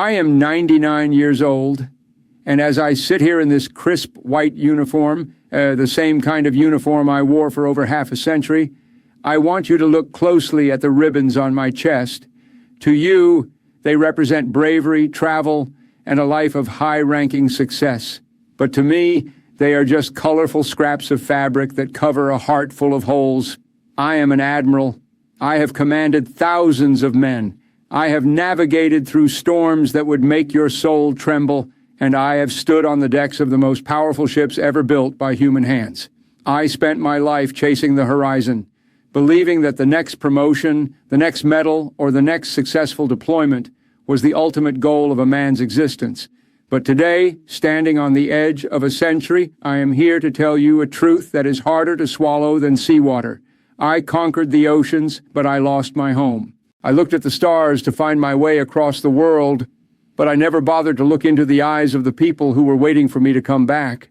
I am 99 years old, and as I sit here in this crisp white uniform, the same kind of uniform I wore for over half a century, I want you to look closely at the ribbons on my chest. To you, they represent bravery, travel, and a life of high-ranking success. But to me, they are just colorful scraps of fabric that cover a heart full of holes. I am an admiral. I have commanded thousands of men. I have navigated through storms that would make your soul tremble, and I have stood on the decks of the most powerful ships ever built by human hands. I spent my life chasing the horizon, believing that the next promotion, the next medal, or the next successful deployment was the ultimate goal of a man's existence. But today, standing on the edge of a century, I am here to tell you a truth that is harder to swallow than seawater. I conquered the oceans, but I lost my home. I looked at the stars to find my way across the world, but I never bothered to look into the eyes of the people who were waiting for me to come back.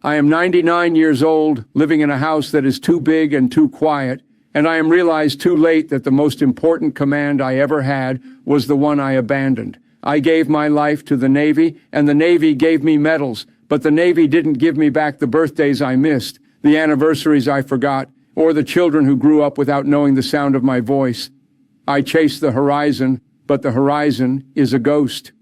I am 99 years old, living in a house that is too big and too quiet, and I am realized too late that the most important command I ever had was the one I abandoned. I gave my life to the Navy, and the Navy gave me medals, but the Navy didn't give me back the birthdays I missed, the anniversaries I forgot, or the children who grew up without knowing the sound of my voice. I chased the horizon, but the horizon is a ghost.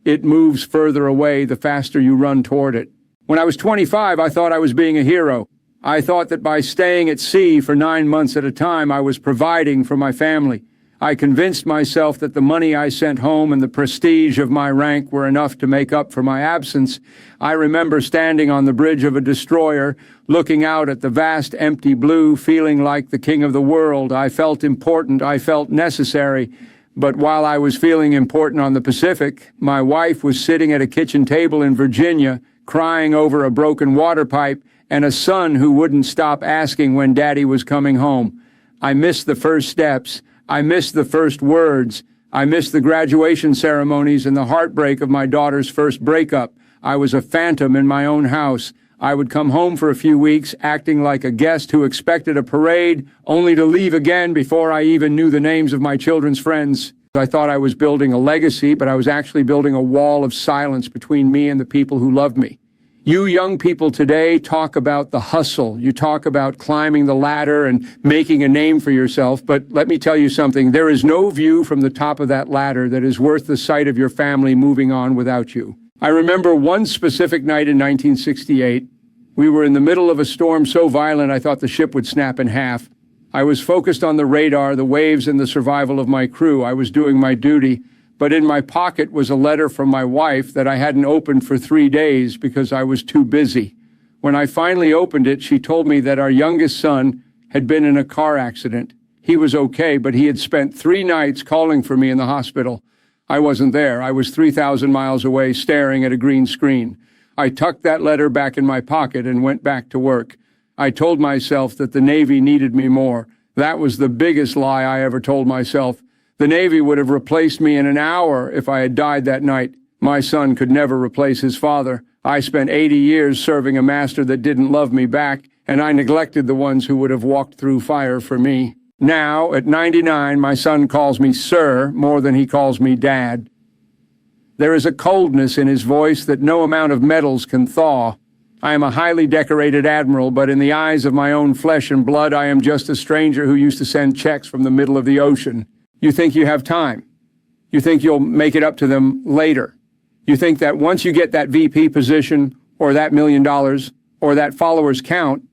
It moves further away the faster you run toward it. When I was 25, I thought I was being a hero. I thought that by staying at sea for 9 months at a time, I was providing for my family. I convinced myself that the money I sent home and the prestige of my rank were enough to make up for my absence. I remember standing on the bridge of a destroyer, looking out at the vast empty blue, feeling like the king of the world. I felt important. I felt necessary. But while I was feeling important on the Pacific, my wife was sitting at a kitchen table in Virginia, crying over a broken water pipe, and a son who wouldn't stop asking when Daddy was coming home. I missed the first steps. I missed the first words. I missed the graduation ceremonies and the heartbreak of my daughter's first breakup. I was a phantom in my own house. I would come home for a few weeks, acting like a guest who expected a parade, only to leave again before I even knew the names of my children's friends. I thought I was building a legacy, but I was actually building a wall of silence between me and the people who loved me. You young people today talk about the hustle. You talk about climbing the ladder and making a name for yourself. But let me tell you something. There is no view from the top of that ladder that is worth the sight of your family moving on without you. I remember one specific night in 1968. We were in the middle of a storm so violent I thought the ship would snap in half. I was focused on the radar, the waves, and the survival of my crew. I was doing my duty. But in my pocket was a letter from my wife that I hadn't opened for 3 days because I was too busy. When I finally opened it, she told me that our youngest son had been in a car accident. He was okay, but he had spent 3 nights calling for me in the hospital. I wasn't there. I was 3,000 miles away staring at a green screen. I tucked that letter back in my pocket and went back to work. I told myself that the Navy needed me more. That was the biggest lie I ever told myself. The Navy would have replaced me in an hour if I had died that night. My son could never replace his father. I spent 80 years serving a master that didn't love me back, and I neglected the ones who would have walked through fire for me. Now, at 99, my son calls me sir more than he calls me dad. There is a coldness in his voice that no amount of medals can thaw. I am a highly decorated admiral, but in the eyes of my own flesh and blood, I am just a stranger who used to send checks from the middle of the ocean. You think you have time. You think you'll make it up to them later. You think that once you get that VP position, or that $1 million, or that followers count,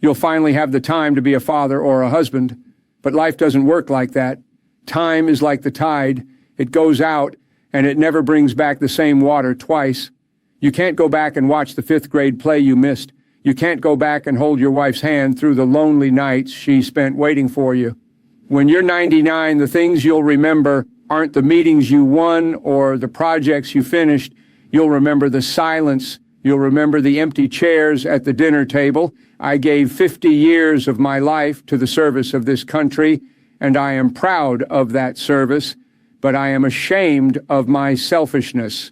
you'll finally have the time to be a father or a husband. But life doesn't work like that. Time is like the tide. It goes out, and it never brings back the same water twice. You can't go back and watch the 5th grade play you missed. You can't go back and hold your wife's hand through the lonely nights she spent waiting for you. When you're 99, the things you'll remember aren't the meetings you won or the projects you finished. You'll remember the silence. You'll remember the empty chairs at the dinner table. I gave 50 years of my life to the service of this country, and I am proud of that service, but I am ashamed of my selfishness.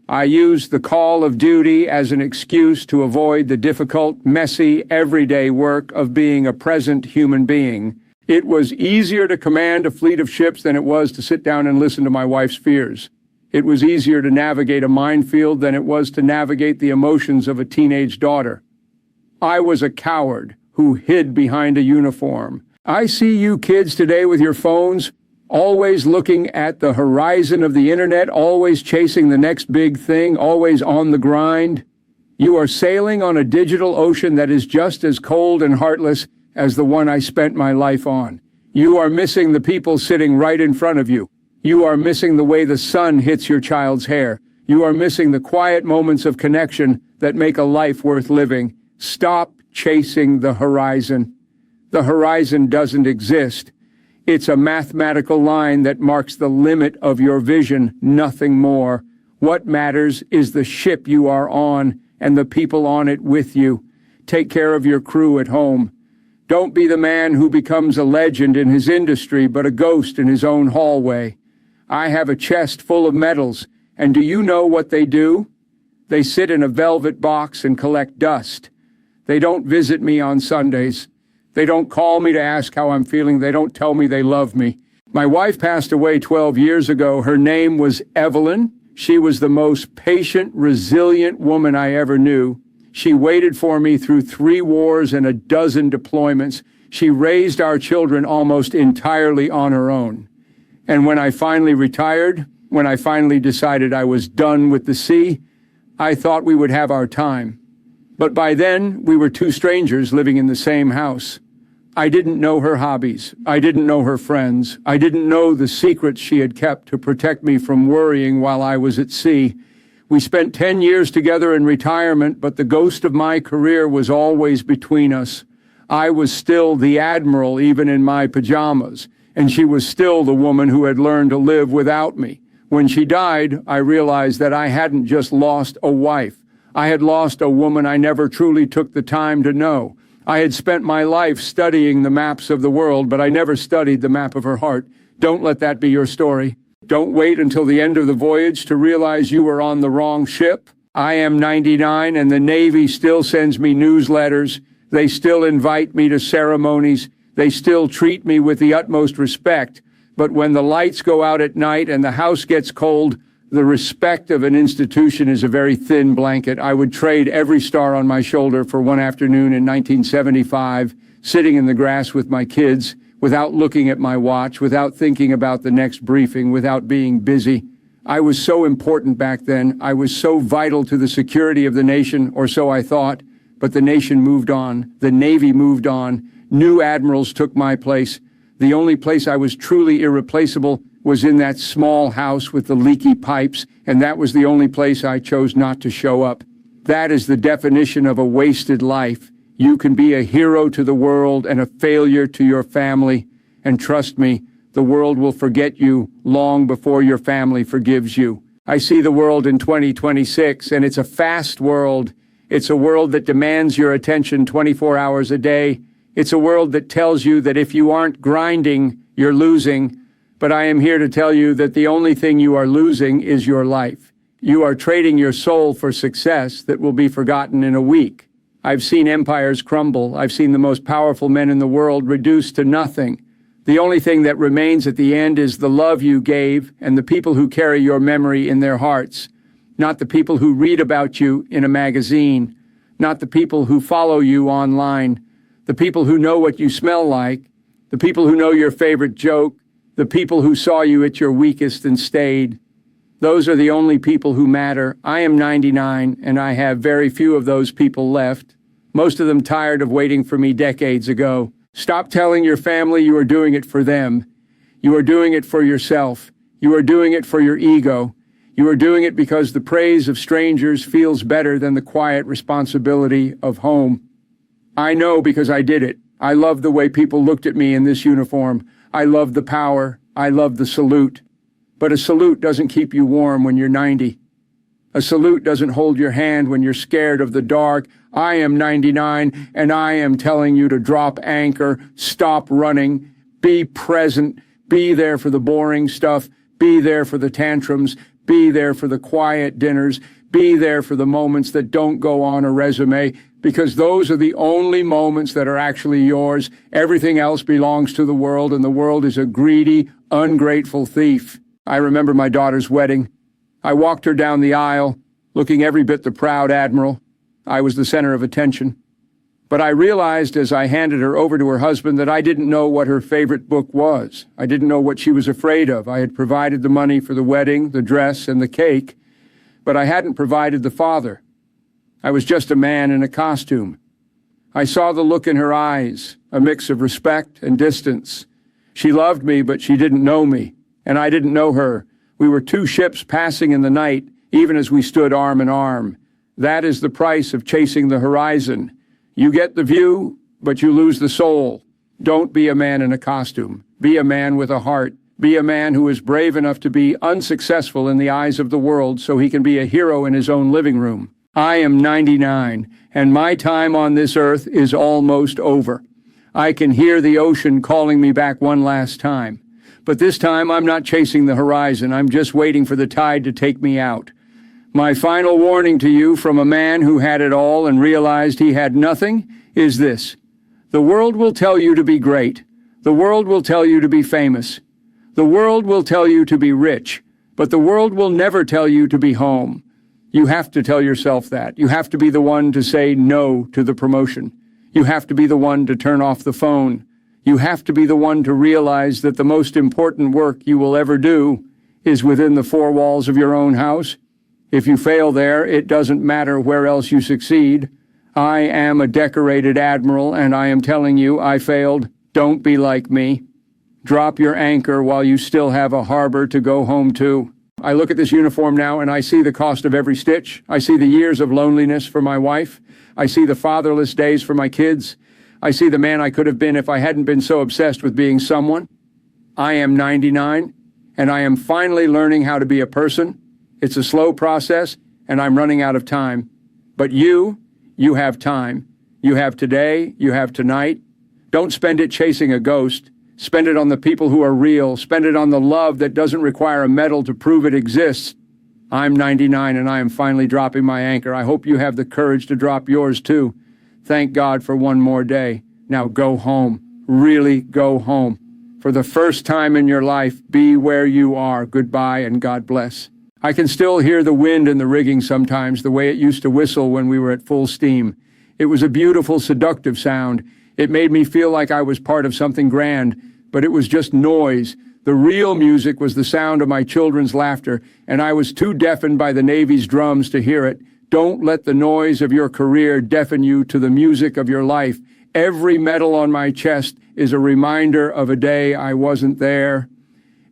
I used the call of duty as an excuse to avoid the difficult, messy, everyday work of being a present human being. It was easier to command a fleet of ships than it was to sit down and listen to my wife's fears. It was easier to navigate a minefield than it was to navigate the emotions of a teenage daughter. I was a coward who hid behind a uniform. I see you kids today with your phones, always looking at the horizon of the internet, always chasing the next big thing, always on the grind. You are sailing on a digital ocean that is just as cold and heartless as the one I spent my life on. You are missing the people sitting right in front of you. You are missing the way the sun hits your child's hair. You are missing the quiet moments of connection that make a life worth living. Stop chasing the horizon. The horizon doesn't exist. It's a mathematical line that marks the limit of your vision, nothing more. What matters is the ship you are on and the people on it with you. Take care of your crew at home. Don't be the man who becomes a legend in his industry but a ghost in his own hallway. I have a chest full of medals, and do you know what they do? They sit in a velvet box and collect dust. They don't visit me on Sundays. They don't call me to ask how I'm feeling. They don't tell me they love me. My wife passed away 12 years ago. Her name was Evelyn. She was the most patient, resilient woman I ever knew. She waited for me through 3 wars and a dozen deployments. She raised our children almost entirely on her own. And when I finally retired, when I finally decided I was done with the sea, I thought we would have our time. But by then, we were 2 strangers living in the same house. I didn't know her hobbies. I didn't know her friends. I didn't know the secrets she had kept to protect me from worrying while I was at sea. We spent 10 years together in retirement, but the ghost of my career was always between us. I was still the Admiral, even in my pajamas, and she was still the woman who had learned to live without me. When she died, I realized that I hadn't just lost a wife. I had lost a woman I never truly took the time to know. I had spent my life studying the maps of the world, but I never studied the map of her heart. Don't let that be your story. Don't wait until the end of the voyage to realize you were on the wrong ship. I am 99, and the Navy still sends me newsletters. They still invite me to ceremonies. They still treat me with the utmost respect. But when the lights go out at night and the house gets cold, the respect of an institution is a very thin blanket. I would trade every star on my shoulder for one afternoon in 1975, sitting in the grass with my kids, without looking at my watch, without thinking about the next briefing, without being busy. I was so important back then. I was so vital to the security of the nation, or so I thought. But the nation moved on. The Navy moved on. New admirals took my place. The only place I was truly irreplaceable was in that small house with the leaky pipes, and that was the only place I chose not to show up. That is the definition of a wasted life. You can be a hero to the world and a failure to your family. And trust me, the world will forget you long before your family forgives you. I see the world in 2026, and it's a fast world. It's a world that demands your attention 24 hours a day. It's a world that tells you that if you aren't grinding, you're losing. But I am here to tell you that the only thing you are losing is your life. You are trading your soul for success that will be forgotten in a week. I've seen empires crumble. I've seen the most powerful men in the world reduced to nothing. The only thing that remains at the end is the love you gave and the people who carry your memory in their hearts. Not the people who read about you in a magazine. Not the people who follow you online. The people who know what you smell like. The people who know your favorite joke. The people who saw you at your weakest and stayed. Those are the only people who matter. I am 99, and I have very few of those people left. Most of them tired of waiting for me decades ago. Stop telling your family you are doing it for them. You are doing it for yourself. You are doing it for your ego. You are doing it because the praise of strangers feels better than the quiet responsibility of home. I know because I did it. I love the way people looked at me in this uniform. I love the power. I love the salute. But a salute doesn't keep you warm when you're 90. A salute doesn't hold your hand when you're scared of the dark. I am 99, and I am telling you to drop anchor, stop running, be present, be there for the boring stuff, be there for the tantrums, be there for the quiet dinners, be there for the moments that don't go on a resume, because those are the only moments that are actually yours. Everything else belongs to the world, and the world is a greedy, ungrateful thief. I remember my daughter's wedding. I walked her down the aisle, looking every bit the proud admiral. I was the center of attention. But I realized as I handed her over to her husband that I didn't know what her favorite book was. I didn't know what she was afraid of. I had provided the money for the wedding, the dress, and the cake, but I hadn't provided the father. I was just a man in a costume. I saw the look in her eyes, a mix of respect and distance. She loved me, but she didn't know me, and I didn't know her. We were two ships passing in the night, even as we stood arm in arm. That is the price of chasing the horizon. You get the view, but you lose the soul. Don't be a man in a costume. Be a man with a heart. Be a man who is brave enough to be unsuccessful in the eyes of the world so he can be a hero in his own living room. I am 99, and my time on this earth is almost over. I can hear the ocean calling me back one last time. But this time I'm not chasing the horizon. I'm just waiting for the tide to take me out. My final warning to you from a man who had it all and realized he had nothing is this. The world will tell you to be great. The world will tell you to be famous. The world will tell you to be rich. But the world will never tell you to be home. You have to tell yourself that. You have to be the one to say no to the promotion. You have to be the one to turn off the phone. You have to be the one to realize that the most important work you will ever do is within the four walls of your own house. If you fail there, it doesn't matter where else you succeed. I am a decorated admiral, and I am telling you I failed. Don't be like me. Drop your anchor while you still have a harbor to go home to. I look at this uniform now, and I see the cost of every stitch. I see the years of loneliness for my wife. I see the fatherless days for my kids. I see the man I could have been if I hadn't been so obsessed with being someone. I am 99, and I am finally learning how to be a person. It's a slow process, and I'm running out of time. But you have time. You have today, you have tonight. Don't spend it chasing a ghost. Spend it on the people who are real. Spend it on the love that doesn't require a medal to prove it exists. I'm 99, and I am finally dropping my anchor. I hope you have the courage to drop yours, too. Thank God for one more day. Now go home. Really go home. For the first time in your life, be where you are. Goodbye, and God bless. I can still hear the wind in the rigging sometimes, the way it used to whistle when we were at full steam. It was a beautiful, seductive sound. It made me feel like I was part of something grand, but it was just noise. The real music was the sound of my children's laughter, and I was too deafened by the Navy's drums to hear it. Don't let the noise of your career deafen you to the music of your life. Every medal on my chest is a reminder of a day I wasn't there.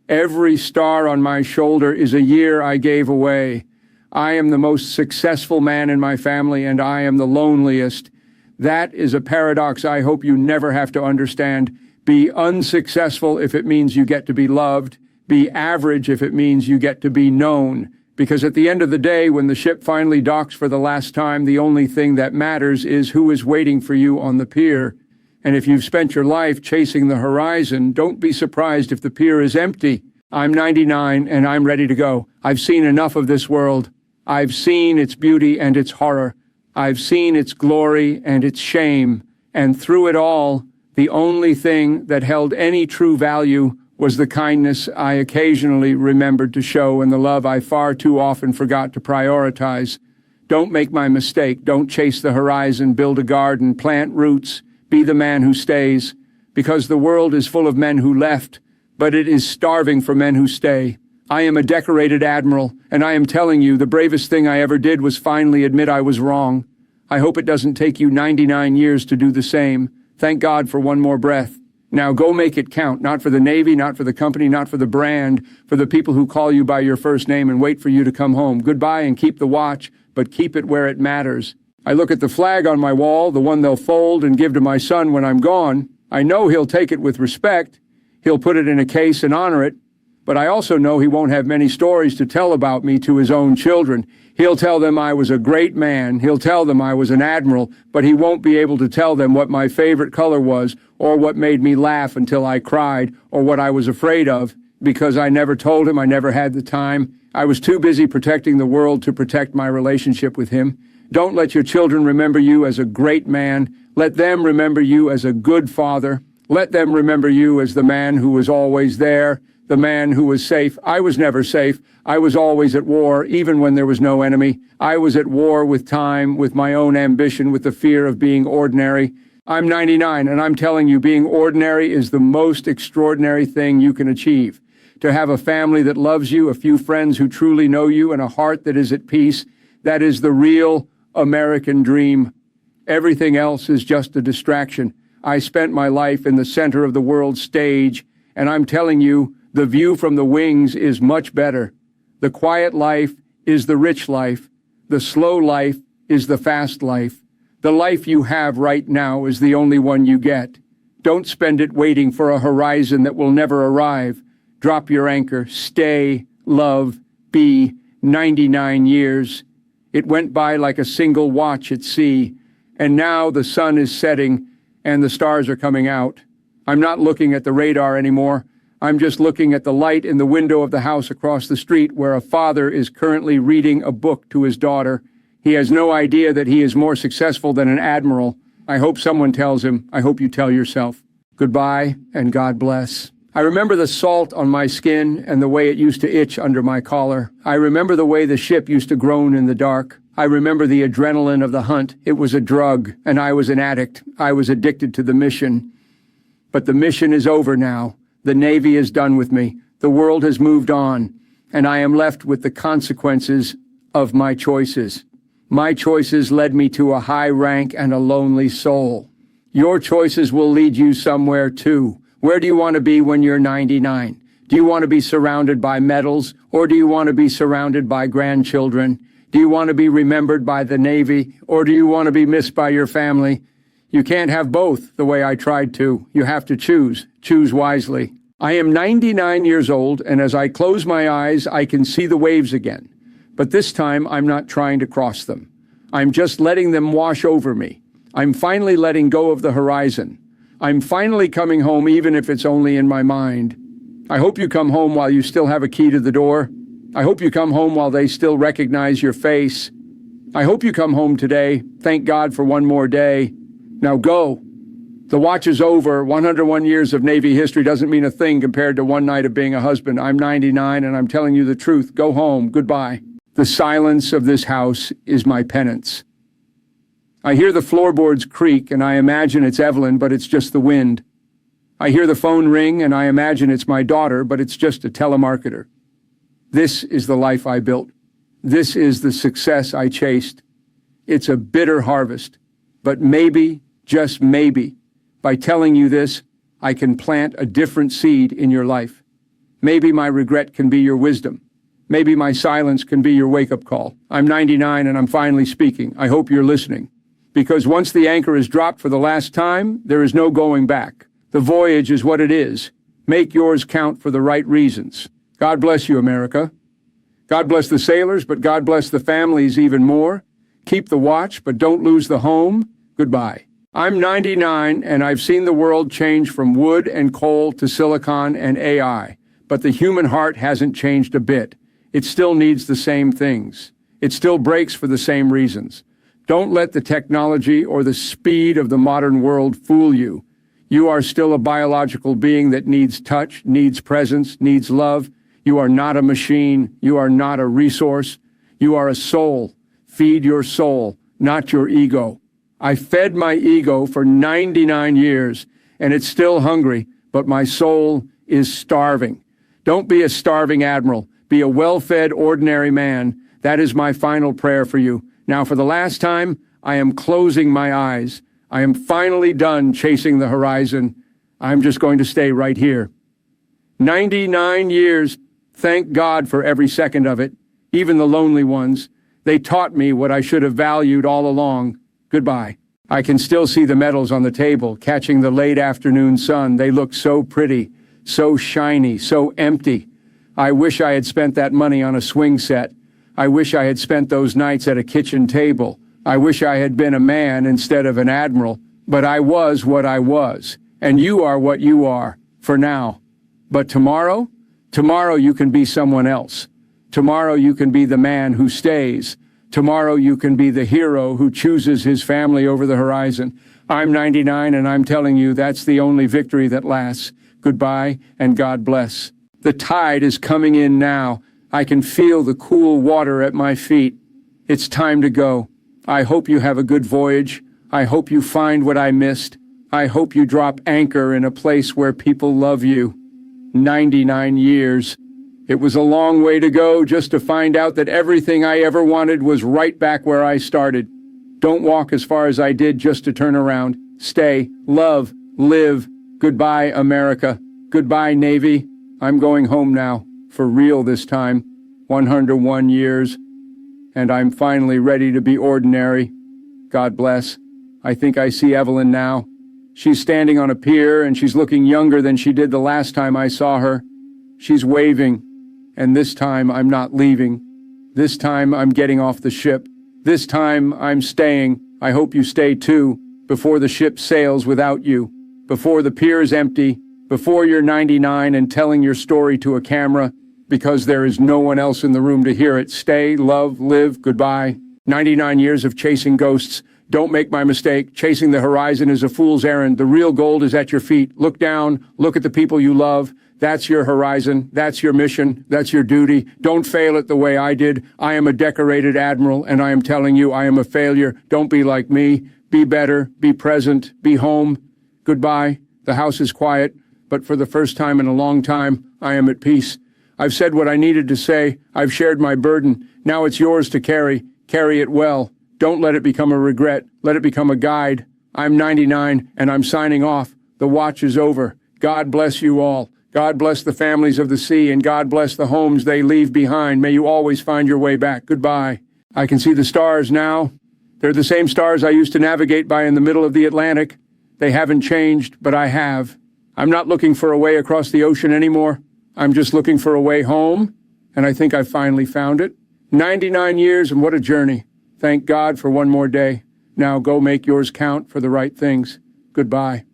Every star on my shoulder is a year I gave away. I am the most successful man in my family, and I am the loneliest. That is a paradox I hope you never have to understand. Be unsuccessful if it means you get to be loved. Be average if it means you get to be known. Because at the end of the day, when the ship finally docks for the last time, the only thing that matters is who is waiting for you on the pier. And if you've spent your life chasing the horizon, don't be surprised if the pier is empty. I'm 99, and I'm ready to go. I've seen enough of this world. I've seen its beauty and its horror. I've seen its glory and its shame. And through it all, the only thing that held any true value was the kindness I occasionally remembered to show and the love I far too often forgot to prioritize. Don't make my mistake. Don't chase the horizon, build a garden, plant roots, be the man who stays. Because the world is full of men who left, but it is starving for men who stay. I am a decorated admiral, and I am telling you the bravest thing I ever did was finally admit I was wrong. I hope it doesn't take you 99 years to do the same. Thank God for one more breath. Now go make it count, not for the Navy, not for the company, not for the brand, for the people who call you by your first name and wait for you to come home. Goodbye and keep the watch, but keep it where it matters. I look at the flag on my wall, the one they'll fold and give to my son when I'm gone. I know he'll take it with respect. He'll put it in a case and honor it. But I also know he won't have many stories to tell about me to his own children. He'll tell them I was a great man. He'll tell them I was an admiral, but he won't be able to tell them what my favorite color was, or what made me laugh until I cried, or what I was afraid of, because I never told him. I never had the time. I was too busy protecting the world to protect my relationship with him. Don't let your children remember you as a great man. Let them remember you as a good father. Let them remember you as the man who was always there, the man who was safe. I was never safe. I was always at war, even when there was no enemy. I was at war with time, with my own ambition, with the fear of being ordinary. I'm 99, and I'm telling you, being ordinary is the most extraordinary thing you can achieve. To have a family that loves you, a few friends who truly know you, and a heart that is at peace, that is the real American dream. Everything else is just a distraction. I spent my life in the center of the world stage, and I'm telling you, the view from the wings is much better. The quiet life is the rich life. The slow life is the fast life. The life you have right now is the only one you get. Don't spend it waiting for a horizon that will never arrive. Drop your anchor, stay, love, be. 99 years. It went by like a single watch at sea, and now the sun is setting and the stars are coming out. I'm not looking at the radar anymore. I'm just looking at the light in the window of the house across the street where a father is currently reading a book to his daughter. He has no idea that he is more successful than an admiral. I hope someone tells him. I hope you tell yourself. Goodbye, and God bless. I remember the salt on my skin and the way it used to itch under my collar. I remember the way the ship used to groan in the dark. I remember the adrenaline of the hunt. It was a drug, and I was an addict. I was addicted to the mission. But the mission is over now. The Navy is done with me. The world has moved on, and I am left with the consequences of my choices. My choices led me to a high rank and a lonely soul. Your choices will lead you somewhere too. Where do you want to be when you're 99? Do you want to be surrounded by medals, or do you want to be surrounded by grandchildren? Do you want to be remembered by the Navy, or do you want to be missed by your family? You can't have both the way I tried to. You have to choose. Choose wisely. I am 99 years old, and as I close my eyes, I can see the waves again. But this time, I'm not trying to cross them. I'm just letting them wash over me. I'm finally letting go of the horizon. I'm finally coming home, even if it's only in my mind. I hope you come home while you still have a key to the door. I hope you come home while they still recognize your face. I hope you come home today. Thank God for one more day. Now go. The watch is over. 101 years of Navy history doesn't mean a thing compared to one night of being a husband. I'm 99, and I'm telling you the truth. Go home. Goodbye. The silence of this house is my penance. I hear the floorboards creak, and I imagine it's Evelyn, but it's just the wind. I hear the phone ring, and I imagine it's my daughter, but it's just a telemarketer. This is the life I built. This is the success I chased. It's a bitter harvest, but maybe, just maybe, by telling you this, I can plant a different seed in your life. Maybe my regret can be your wisdom. Maybe my silence can be your wake-up call. I'm 99 and I'm finally speaking. I hope you're listening. Because once the anchor is dropped for the last time, there is no going back. The voyage is what it is. Make yours count for the right reasons. God bless you, America. God bless the sailors, but God bless the families even more. Keep the watch, but don't lose the home. Goodbye. I'm 99, and I've seen the world change from wood and coal to silicon and AI. But the human heart hasn't changed a bit. It still needs the same things. It still breaks for the same reasons. Don't let the technology or the speed of the modern world fool you. You are still a biological being that needs touch, needs presence, needs love. You are not a machine. You are not a resource. You are a soul. Feed your soul, not your ego. I fed my ego for 99 years, and it's still hungry, but my soul is starving. Don't be a starving admiral. Be a well-fed, ordinary man. That is my final prayer for you. Now, for the last time, I am closing my eyes. I am finally done chasing the horizon. I'm just going to stay right here. 99 years. Thank God for every second of it, even the lonely ones. They taught me what I should have valued all along. Goodbye. I can still see the medals on the table, catching the late afternoon sun. They look so pretty, so shiny, so empty. I wish I had spent that money on a swing set. I wish I had spent those nights at a kitchen table. I wish I had been a man instead of an admiral. But I was what I was, and you are what you are, for now. But tomorrow? Tomorrow you can be someone else. Tomorrow you can be the man who stays. Tomorrow you can be the hero who chooses his family over the horizon. I'm 99, and I'm telling you that's the only victory that lasts. Goodbye, and God bless. The tide is coming in now. I can feel the cool water at my feet. It's time to go. I hope you have a good voyage. I hope you find what I missed. I hope you drop anchor in a place where people love you. 99 years. It was a long way to go just to find out that everything I ever wanted was right back where I started. Don't walk as far as I did just to turn around. Stay, love, live. Goodbye, America. Goodbye, Navy. I'm going home now, for real this time. 101 years. And I'm finally ready to be ordinary. God bless. I think I see Evelyn now. She's standing on a pier and she's looking younger than she did the last time I saw her. She's waving. And this time I'm not leaving. This time I'm getting off the ship. This time I'm staying. I hope you stay too, before the ship sails without you, before the pier is empty, before you're 99 and telling your story to a camera, because there is no one else in the room to hear it. Stay, love, live, goodbye. 99 years of chasing ghosts. Don't make my mistake. Chasing the horizon is a fool's errand. The real gold is at your feet. Look down. Look at the people you love. That's your horizon. That's your mission. That's your duty. Don't fail it the way I did. I am a decorated admiral, and I am telling you I am a failure. Don't be like me. Be better. Be present. Be home. Goodbye. The house is quiet, but for the first time in a long time, I am at peace. I've said what I needed to say. I've shared my burden. Now it's yours to carry. Carry it well. Don't let it become a regret. Let it become a guide. I'm 99, and I'm signing off. The watch is over. God bless you all. God bless the families of the sea, and God bless the homes they leave behind. May you always find your way back. Goodbye. I can see the stars now. They're the same stars I used to navigate by in the middle of the Atlantic. They haven't changed, but I have. I'm not looking for a way across the ocean anymore. I'm just looking for a way home, and I think I've finally found it. 99 years, and what a journey. Thank God for one more day. Now go make yours count for the right things. Goodbye.